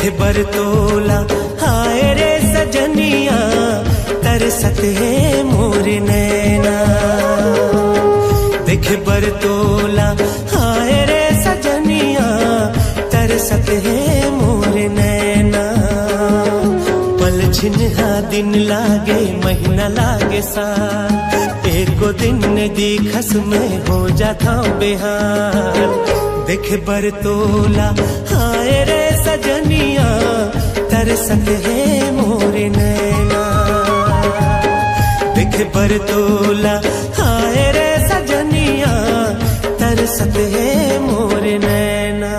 देखे बरतोला हाय रे सजनिया तरसत है मोर नैना। देखे बरतोला हाय रे सजनिया तरसत है मोर नैना। पल छिन्हा दिन लागे महीना लागे साल, एको दिन ने दिखस में हो जाता बेहाल। देखे बरतोला हाय रे सजनिया तरसत है मोर नैना। देखे बरतोला हाय रे सजनिया तरसत है मोर नैना।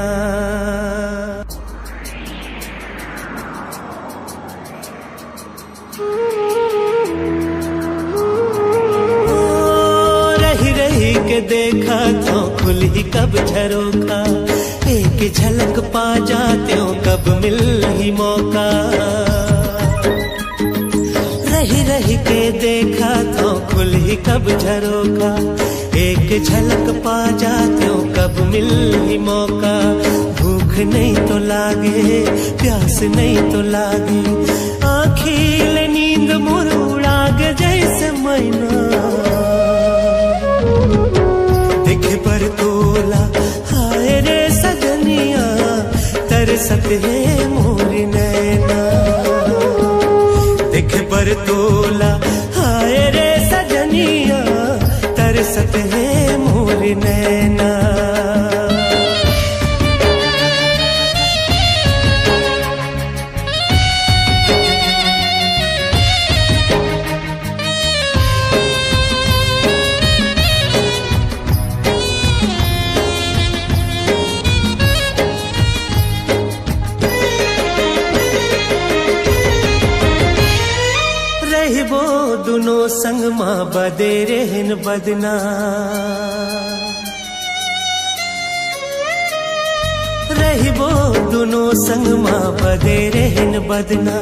रही रही के देखा तो खुली कब झरोखा, एक झलक पा जाते हो कब मिल ही मौका। रही रही के देखा तो खुली कब झरोखा, एक झलक पा जाते हो कब मिल ही मौका। भूख नहीं तो लागे प्यास नहीं तो लागे, आँखिल नींद मोर उड़ागे जैसे मैना। देखे बरतोला हाय रे सजनिया तरसत है मोर नैना। देखे बरतोला हाय रे सजनिया तरसत है मोर नैना। रहिबो दुनो संग माँ बदे रहन बदना। रहिबो दुनो संग माँ बदे रहन बदना,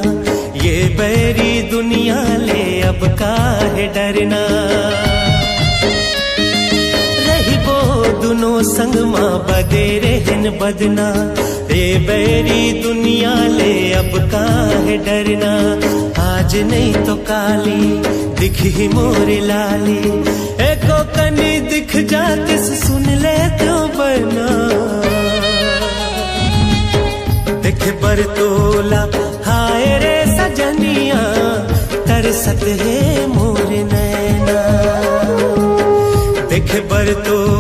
ये बैरी दुनिया ले अब काहे डरना। रहिबो दुनो संग माँ बदे रहन बदना, ये बैरी दुनिया ले अब काहे डरना। आज नहीं तो काली दिख ही मोर लाली, एको कनी दिख जाते सुन ले तो बना। देखे बरतोला हाय रे सजनिया तरसत है मोर नैना। देखे बरतोला